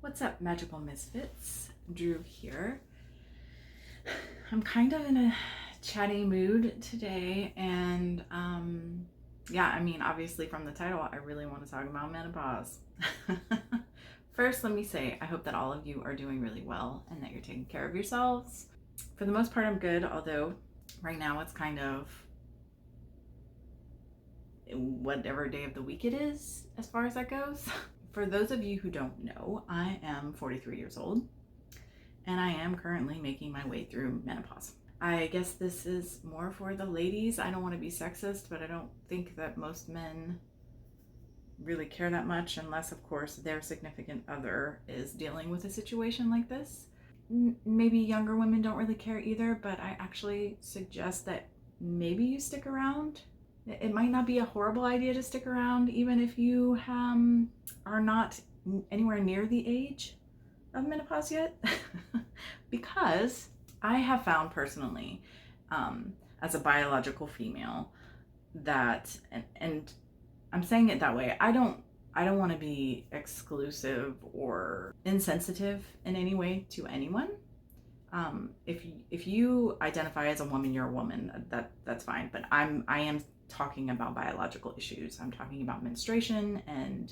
What's up, Magical Misfits? Drew here. I'm kind of in a chatty mood today, and obviously from the title, I really want to talk about menopause. First, let me say, I hope that all of you are doing really well and that you're taking care of yourselves. For the most part, I'm good, although right now it's kind of whatever day of the week it is, as far as that goes. For those of you who don't know, I am 43 years old and I am currently making my way through menopause. I guess this is more for the ladies. I don't want to be sexist, but I don't think that most men really care that much unless, of course, their significant other is dealing with a situation like this. Maybe younger women don't really care either, but I actually suggest that maybe you stick around. It might not be a horrible idea to stick around, even if you are not anywhere near the age of menopause yet, because I have found personally, as a biological female, that and I'm saying it that way. I don't want to be exclusive or insensitive in any way to anyone. If you identify as a woman, you're a woman. That's fine. But I am talking about biological issues. I'm talking about menstruation and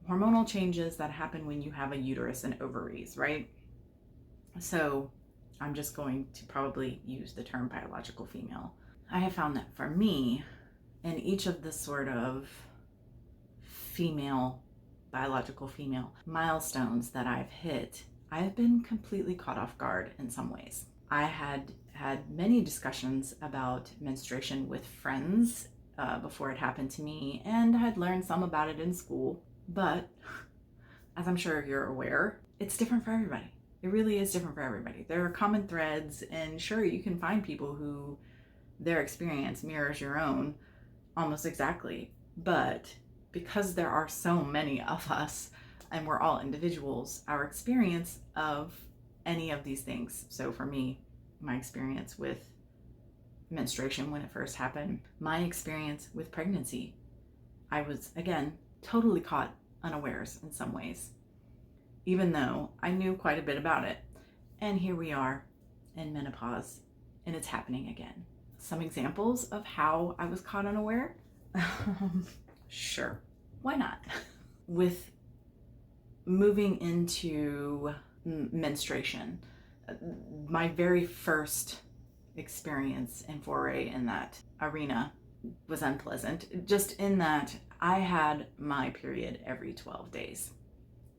hormonal changes that happen when you have a uterus and ovaries, right? So I'm just going to probably use the term biological female. I have found that for me, in each of the sort of biological female milestones that I've hit, I've been completely caught off guard in some ways. I had many discussions about menstruation with friends before it happened to me, and had learned some about it in school. But as I'm sure you're aware, it's different for everybody. It really is different for everybody. There are common threads, and sure, you can find people who their experience mirrors your own almost exactly. But because there are so many of us and we're all individuals, our experience of any of these things. So for me, my experience with menstruation when it first happened, my experience with pregnancy, I was, again, totally caught unawares in some ways, even though I knew quite a bit about it. And here we are in menopause, and it's happening again. Some examples of how I was caught unaware? Sure, why not? With moving into menstruation, my very first experience and foray in that arena was unpleasant, just in that I had my period every 12 days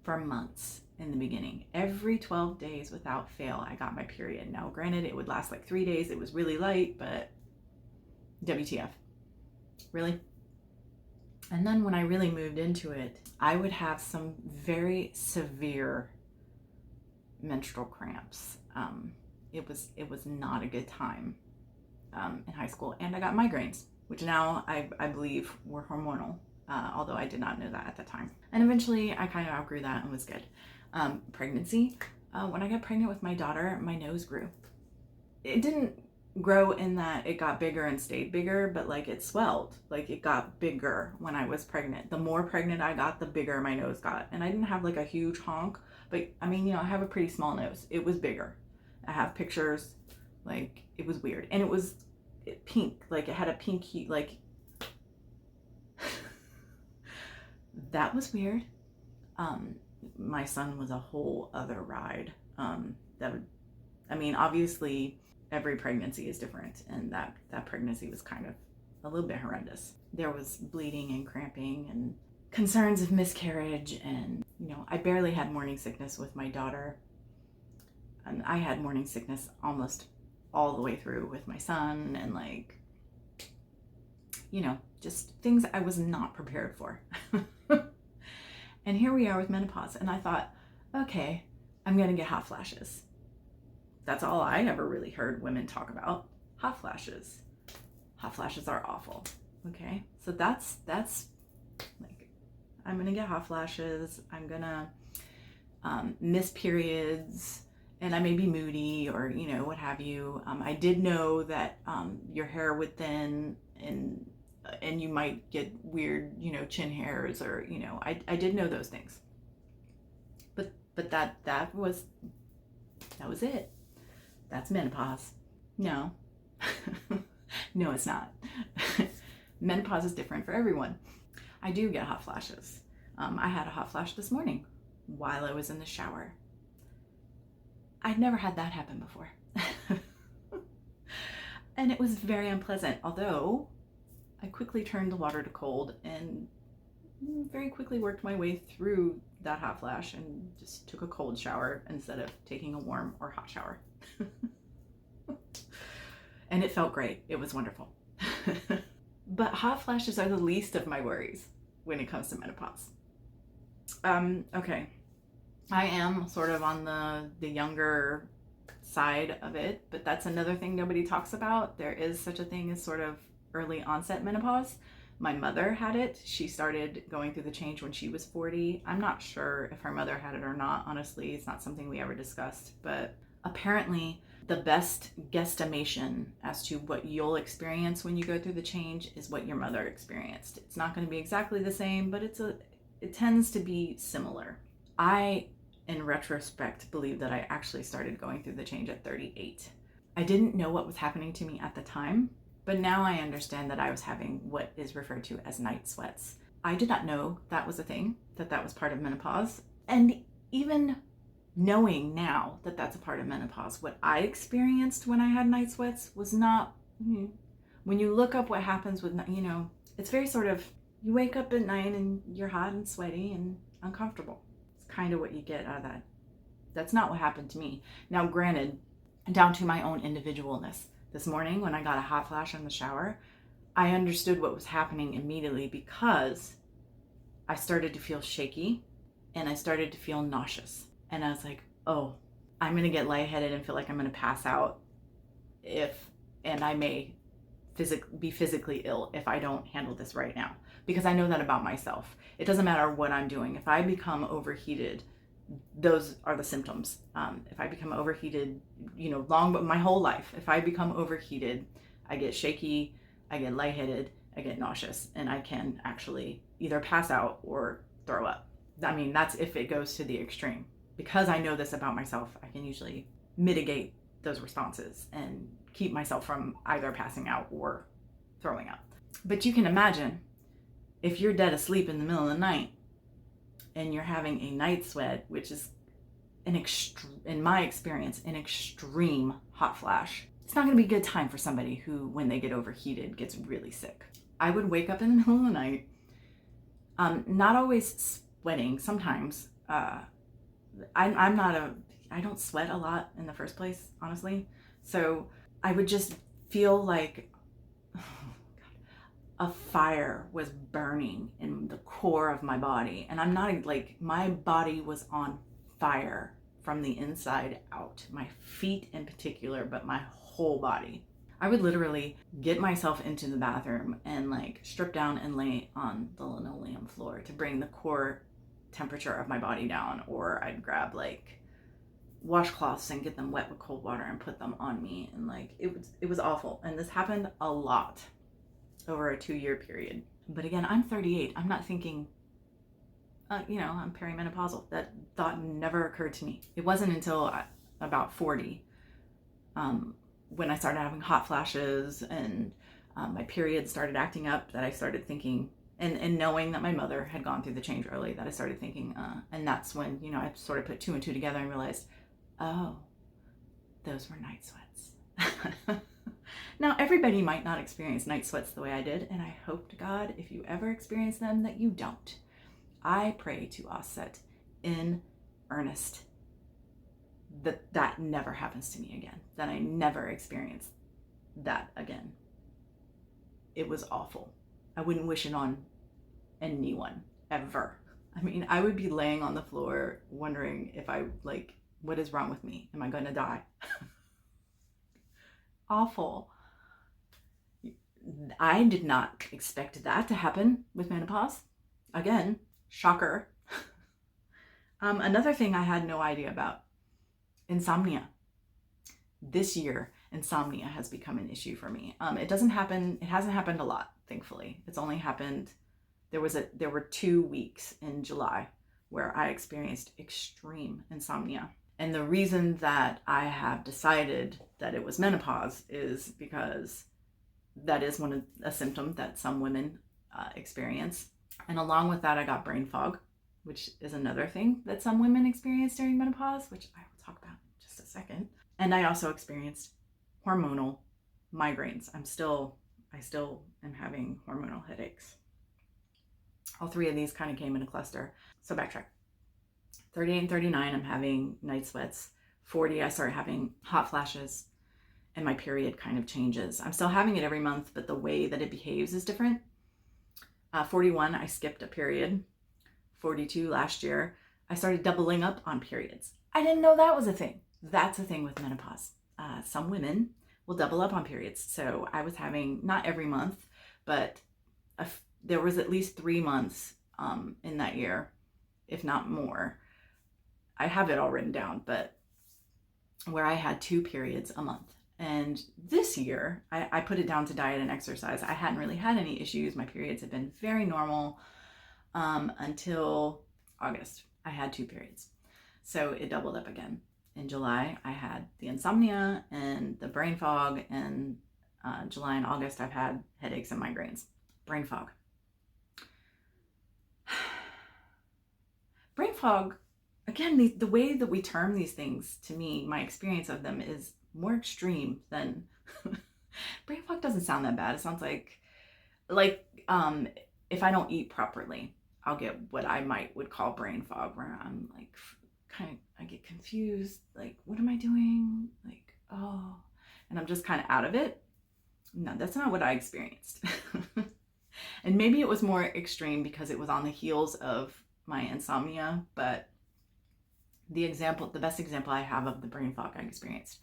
for months. In the beginning, every 12 days without fail, I got my period. Now granted, it would last like 3 days. It was really light, but WTF, really? And then when I really moved into it, I would have some very severe menstrual cramps. It was not a good time in high school, and I got migraines, which now I believe were hormonal, although I did not know that at the time. And eventually, I kind of outgrew that and was good. Pregnancy. When I got pregnant with my daughter, my nose grew. It didn't grow in that it got bigger and stayed bigger, but like it swelled. Like it got bigger when I was pregnant. The more pregnant I got, the bigger my nose got. And I didn't have like a huge honk, but I mean, I have a pretty small nose. It was bigger. I have pictures. Like it was weird. And it was pink. Like it had a pink heat. Like that was weird. My son was a whole other ride. Obviously every pregnancy is different, and that pregnancy was kind of a little bit horrendous. There was bleeding and cramping and concerns of miscarriage, and I barely had morning sickness with my daughter, and I had morning sickness almost all the way through with my son, and just things I was not prepared for. And here we are with menopause, and I thought, okay, I'm gonna get hot flashes. That's all I ever really heard women talk about. Hot flashes. Hot flashes are awful. Okay, so that's like, I'm gonna get hot flashes. I'm gonna miss periods, and I may be moody or what have you. I did know that your hair would thin, and you might get weird chin hairs, or I did know those things. But that was it. That's menopause. No. No, it's not. Menopause is different for everyone. I do get hot flashes. I had a hot flash this morning while I was in the shower. I'd never had that happen before. And it was very unpleasant, although I quickly turned the water to cold and very quickly worked my way through that hot flash and just took a cold shower instead of taking a warm or hot shower. And it felt great. It was wonderful. But hot flashes are the least of my worries when it comes to menopause. Okay. I am sort of on the younger side of it, but that's another thing nobody talks about. There is such a thing as sort of early onset menopause. My mother had it. She started going through the change when she was 40. I'm not sure if her mother had it or not. Honestly, it's not something we ever discussed, but apparently the best guesstimation as to what you'll experience when you go through the change is what your mother experienced. It's not going to be exactly the same, but it tends to be similar. I, in retrospect, believe that I actually started going through the change at 38. I didn't know what was happening to me at the time, but now I understand that I was having what is referred to as night sweats. I did not know that was a thing, that was part of menopause. And even knowing now that that's a part of menopause, what I experienced when I had night sweats was not, when you look up what happens with, it's very sort of, you wake up at night and you're hot and sweaty and uncomfortable. It's kind of what you get out of that. That's not what happened to me. Now, granted, down to my own individualness. This morning when I got a hot flash in the shower, I understood what was happening immediately because I started to feel shaky and I started to feel nauseous. And I was like, oh, I'm going to get lightheaded and feel like I'm going to pass out and I may be physically ill if I don't handle this right now. Because I know that about myself. It doesn't matter what I'm doing. If I become overheated, those are the symptoms. If I become overheated, my whole life, if I become overheated, I get shaky, I get lightheaded, I get nauseous, and I can actually either pass out or throw up. I mean, that's if it goes to the extreme. Because I know this about myself, I can usually mitigate those responses and keep myself from either passing out or throwing up. But you can imagine if you're dead asleep in the middle of the night and you're having a night sweat, which is in my experience, an extreme hot flash, it's not going to be a good time for somebody who, when they get overheated, gets really sick. I would wake up in the middle of the night, not always sweating. Sometimes I don't sweat a lot in the first place, honestly. So I would just feel like a fire was burning in the core of my body. And I'm not my body was on fire from the inside out. My feet in particular, but my whole body. I would literally get myself into the bathroom and strip down and lay on the linoleum floor to bring the core temperature of my body down. Or I'd grab washcloths and get them wet with cold water and put them on me. And it was awful. And this happened a lot over a 2-year period. But again, I'm 38. I'm not thinking, I'm perimenopausal. That thought never occurred to me. It wasn't until about 40 when I started having hot flashes and my period started acting up that I started thinking, and knowing that my mother had gone through the change early, that I started thinking, and that's when, I sort of put 2 and 2 together and realized, oh, those were night sweats. Now, everybody might not experience night sweats the way I did, and I hope to God, if you ever experience them, that you don't. I pray to onset in earnest that never happens to me again, that I never experience that again. It was awful. I wouldn't wish it on anyone, ever. I mean, I would be laying on the floor wondering if what is wrong with me? Am I going to die? Awful. I did not expect that to happen with menopause. Again, shocker. Another thing I had no idea about, insomnia. This year, insomnia has become an issue for me. It hasn't happened a lot, thankfully. It's only happened, there were 2 weeks in July where I experienced extreme insomnia. And the reason that I have decided that it was menopause is because that is a symptom that some women experience. And along with that, I got brain fog, which is another thing that some women experience during menopause, which I will talk about in just a second. And I also experienced hormonal migraines. I still am having hormonal headaches. All three of these kind of came in a cluster. So backtrack. 38 and 39, I'm having night sweats. 40, I start having hot flashes, and my period kind of changes. I'm still having it every month, but the way that it behaves is different. 41, I skipped a period. 42, last year, I started doubling up on periods. I didn't know that was a thing. That's a thing with menopause. Some women will double up on periods. So I was having, not every month, but there was at least 3 months in that year, if not more. I have it all written down, but where I had 2 periods a month. And this year, I put it down to diet and exercise. I hadn't really had any issues. My periods had been very normal until August. I had 2 periods. So it doubled up again. In July, I had the insomnia and the brain fog, and July and August, I've had headaches and migraines. Brain fog. Brain fog, again, the way that we term these things, to me, my experience of them is more extreme than brain fog doesn't sound that bad. It sounds like if I don't eat properly, I'll get what I would call brain fog, where I'm like I get confused, like, what am I doing? Like, oh, and I'm just kind of out of it. No, that's not what I experienced. And maybe it was more extreme because it was on the heels of my insomnia, but the best example I have of the brain fog I experienced,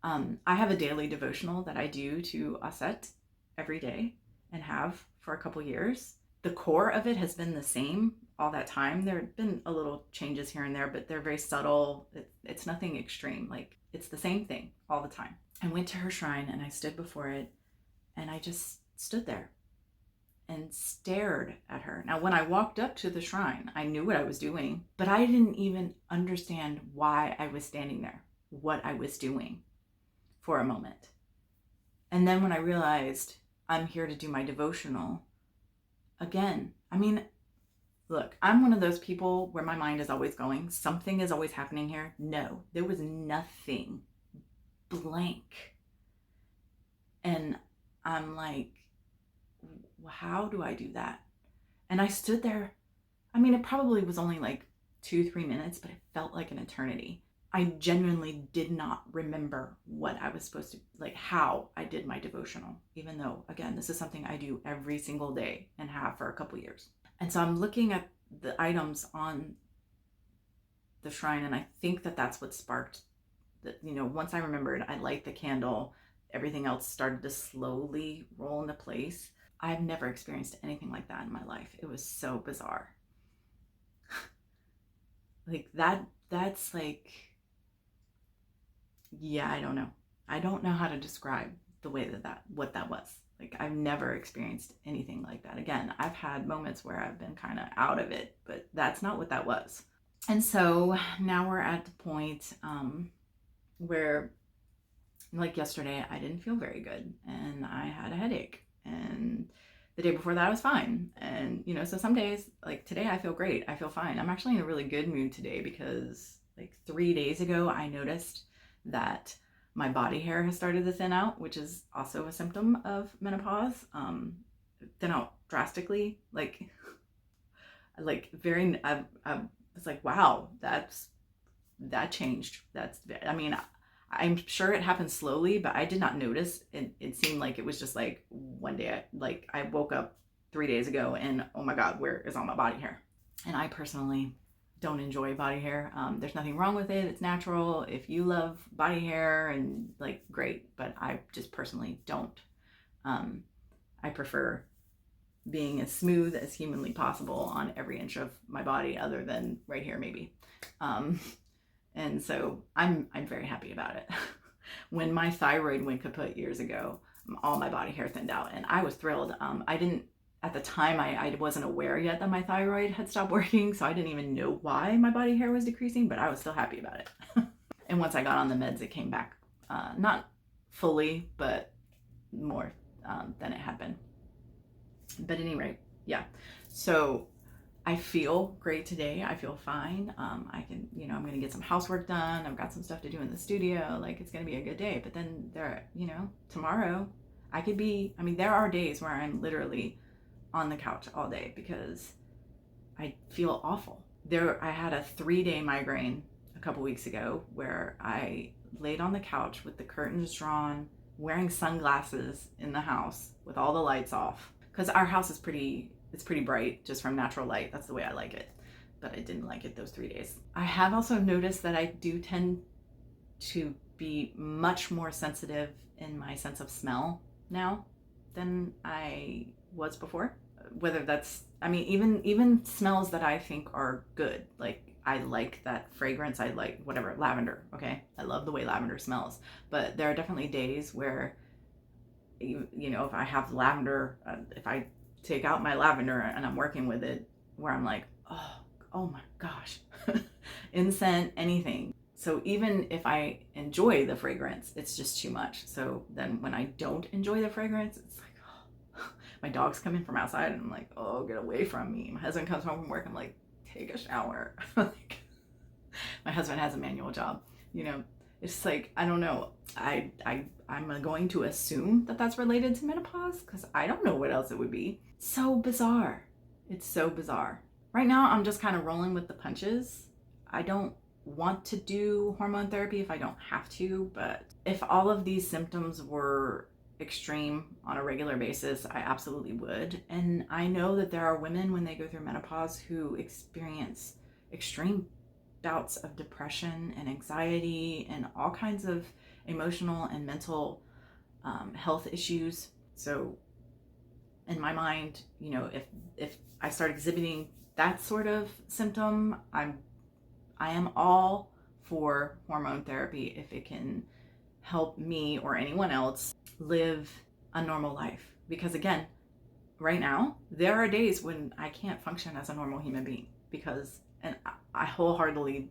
I have a daily devotional that I do to onset every day and have for a couple years. The core of it has been the same all that time. There have been a little changes here and there, but they're very subtle. It's nothing extreme. Like, it's the same thing all the time. I went to her shrine and I stood before it, and I just stood there and stared at her. Now, when I walked up to the shrine, I knew what I was doing, but I didn't even understand why I was standing there, what I was doing for a moment. And then when I realized I'm here to do my devotional, again, I mean, look, I'm one of those people where my mind is always going, something is always happening here. No, there was nothing, blank. And I'm like, how do I do that? And I stood there. I mean, it probably was only like 2-3 minutes, but it felt like an eternity. I genuinely did not remember what I was supposed to, like, how I did my devotional, even though, again, this is something I do every single day and have for a couple years. And so I'm looking at the items on the shrine, and I think that that's what sparked that. Once I remembered, I light the candle, everything else started to slowly roll into place. I've never experienced anything like that in my life. It was so bizarre. Like that's like, yeah, I don't know. I don't know how to describe the way what that was. Like, I've never experienced anything like that. Again, I've had moments where I've been kind of out of it, but that's not what that was. And so now we're at the point where, like yesterday, I didn't feel very good and I had a headache. And the day before that, I was fine. And, so some days, like today, I feel great. I feel fine. I'm actually in a really good mood today because like 3 days ago, I noticed that my body hair has started to thin out, which is also a symptom of menopause. Thin out drastically, I was like, wow, that changed. I'm sure it happened slowly, but I did not notice. It seemed like it was just like one day, I woke up 3 days ago and, oh my God, where is all my body hair? And I personally don't enjoy body hair. There's nothing wrong with it. It's natural. If you love body hair, and great, but I just personally don't. I prefer being as smooth as humanly possible on every inch of my body, other than right here, maybe. And so I'm very happy about it. When my thyroid went kaput years ago, all my body hair thinned out, and I was thrilled. I didn't at the time, I wasn't aware yet that my thyroid had stopped working, so I didn't even know why my body hair was decreasing, but I was still happy about it. And once I got on the meds, it came back, not fully, but more than it had been. But at any rate, yeah. So I feel great today. I feel fine. I can, I'm going to get some housework done. I've got some stuff to do in the studio. Like, it's going to be a good day. But then tomorrow I could be, there are days where I'm literally on the couch all day because I feel awful. I had a 3-day migraine a couple weeks ago where I laid on the couch with the curtains drawn, wearing sunglasses in the house with all the lights off. Because our house is pretty bright just from natural light. That's the way I like it. But I didn't like it those 3 days. I have also noticed that I do tend to be much more sensitive in my sense of smell now than I was before. Whether that's, even smells that I think are good. Like, I like that fragrance. I like whatever, lavender. Okay. I love the way lavender smells. But there are definitely days where, if I have lavender, if I take out my lavender and I'm working with it, where I'm like, oh my gosh, incense, anything. So even if I enjoy the fragrance, it's just too much. So then when I don't enjoy the fragrance, it's like, my dogs come in from outside and I'm like, oh, get away from me. My husband comes home from work, I'm like, take a shower. Like, my husband has a manual job, it's like, I don't know. I'm going to assume that that's related to menopause because I don't know what else it would be. So bizarre. It's so bizarre. Right now, I'm just kind of rolling with the punches. I don't want to do hormone therapy if I don't have to, but if all of these symptoms were extreme on a regular basis, I absolutely would. And I know that there are women when they go through menopause who experience extreme bouts of depression and anxiety and all kinds of emotional and mental health issues. So in my mind, if I start exhibiting that sort of symptom, I am all for hormone therapy if it can help me or anyone else live a normal life. Because again, right now, there are days when I can't function as a normal human being and I wholeheartedly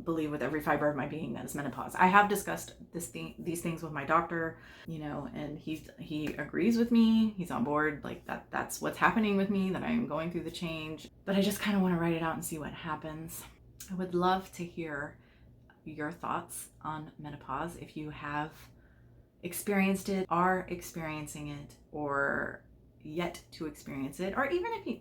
believe with every fiber of my being that it's menopause. I have discussed these things with my doctor, and he agrees with me. He's on board, like that's what's happening with me, that I am going through the change. But I just kind of want to write it out and see what happens. I would love to hear your thoughts on menopause if you have experienced it, are experiencing it, or yet to experience it, or even if you,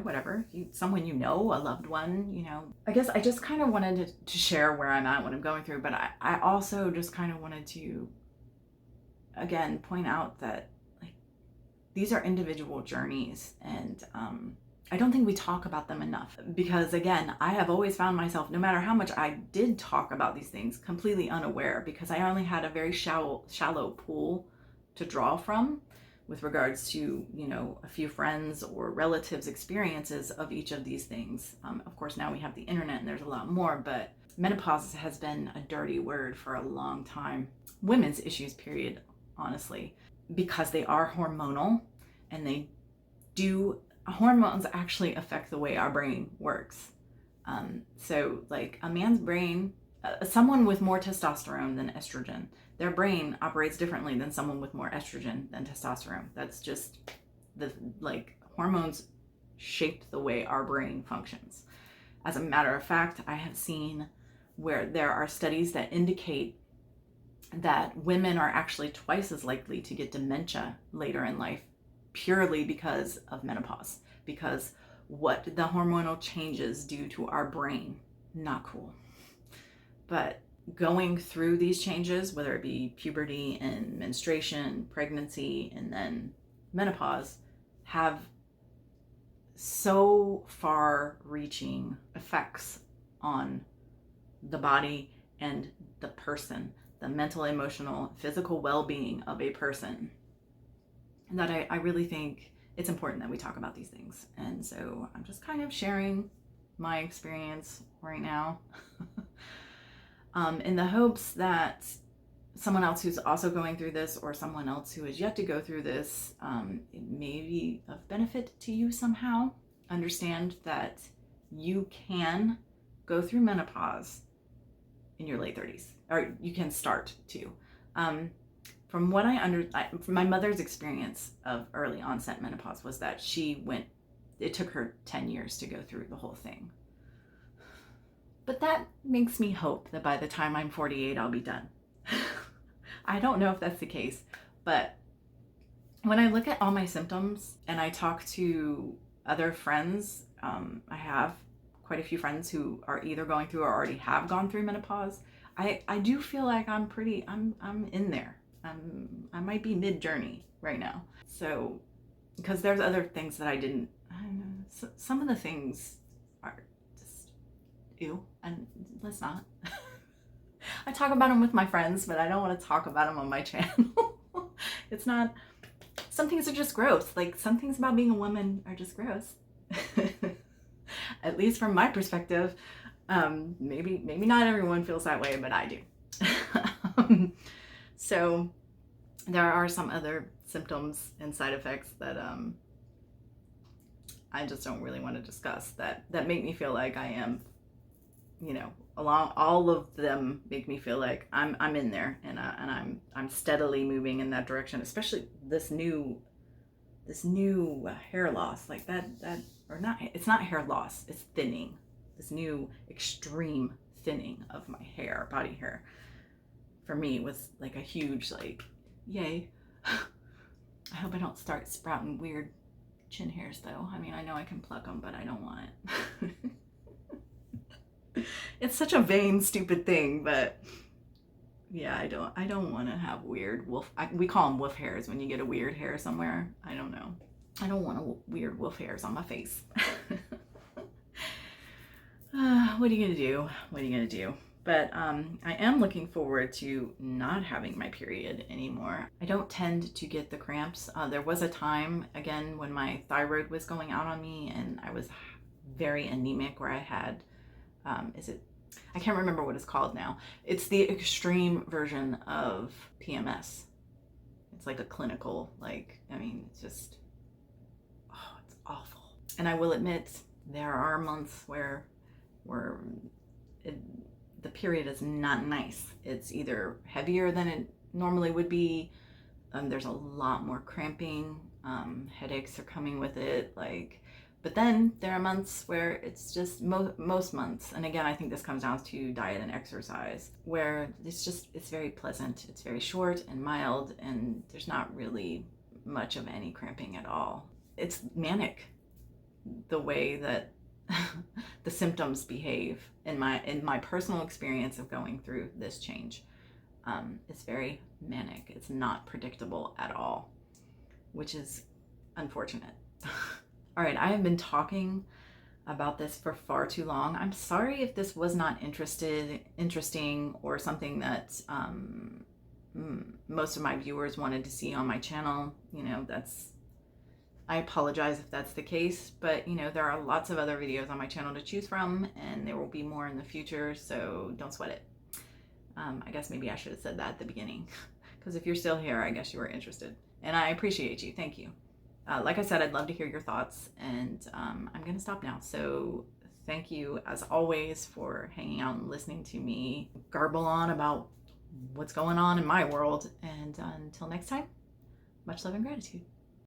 whatever, someone a loved one, I guess I just kind of wanted to share where I'm at, what I'm going through, but I also just kind of wanted to, again, point out that, like, these are individual journeys, and I don't think we talk about them enough because, again, I have always found myself, no matter how much I did talk about these things, completely unaware because I only had a very shallow pool to draw from with regards to, a few friends or relatives' experiences of each of these things. Of course, now we have the internet and there's a lot more, but menopause has been a dirty word for a long time. Women's issues, period, honestly, because they are hormonal and hormones actually affect the way our brain works. So like a man's brain, someone with more testosterone than estrogen, their brain operates differently than someone with more estrogen than testosterone. That's just hormones shape the way our brain functions. As a matter of fact, I have seen where there are studies that indicate that women are actually twice as likely to get dementia later in life purely because of menopause, because what the hormonal changes do to our brain, not cool. But going through these changes, whether it be puberty and menstruation, pregnancy, and then menopause, have so far-reaching effects on the body and the person, the mental, emotional, physical well-being of a person, that I really think it's important that we talk about these things. And so I'm just kind of sharing my experience right now in the hopes that someone else who's also going through this, or someone else who is yet to go through this, it may be of benefit to you somehow. Understand that you can go through menopause in your late 30s, or you can start to. From what from my mother's experience of early onset menopause was that it took her 10 years to go through the whole thing. But that makes me hope that by the time I'm 48, I'll be done. I don't know if that's the case, but when I look at all my symptoms and I talk to other friends, I have quite a few friends who are either going through or already have gone through menopause. I do feel like I'm in there. I might be mid-journey right now. So, because there's other things that I don't know, some of the things are just ew, and let's not. I talk about them with my friends, but I don't want to talk about them on my channel. It's not, some things are just gross. Like, some things about being a woman are just gross. At least from my perspective. Maybe not everyone feels that way, but I do. So there are some other symptoms and side effects that I just don't really want to discuss that make me feel like I am, along all of them make me feel like I'm in there, and I'm steadily moving in that direction, especially this new hair loss, like that, or not, it's not hair loss, it's thinning, this new extreme thinning of my hair, body hair, for me was like a huge, like, yay. I hope I don't start sprouting weird chin hairs though. I mean, I know I can pluck them, but I don't want it. It's such a vain, stupid thing, but yeah, I don't want to have weird we call them wolf hairs when you get a weird hair somewhere. I don't know. I don't want weird wolf hairs on my face. What are you gonna do? What are you gonna do? But I am looking forward to not having my period anymore. I don't tend to get the cramps. There was a time, again, when my thyroid was going out on me and I was very anemic, where I had, I can't remember what it's called now. It's the extreme version of PMS. It's like a clinical, it's just, oh, it's awful. And I will admit, there are months where the period is not nice. It's either heavier than it normally would be. There's a lot more cramping. Headaches are coming with it. But then there are months where it's just most months. And again, I think this comes down to diet and exercise, where it's very pleasant. It's very short and mild, and there's not really much of any cramping at all. It's manic, the way that the symptoms behave in my personal experience of going through this change. It's very manic. It's not predictable at all, which is unfortunate. All right, I have been talking about this for far too long. I'm sorry if this was not interesting, or something that most of my viewers wanted to see on my channel. I apologize if that's the case, but there are lots of other videos on my channel to choose from, and there will be more in the future, so don't sweat it. I guess maybe I should have said that at the beginning, because if you're still here, I guess you were interested, and I appreciate you. Thank you. Like I said, I'd love to hear your thoughts, and I'm gonna stop now. So thank you, as always, for hanging out and listening to me garble on about what's going on in my world, and until next time, much love and gratitude.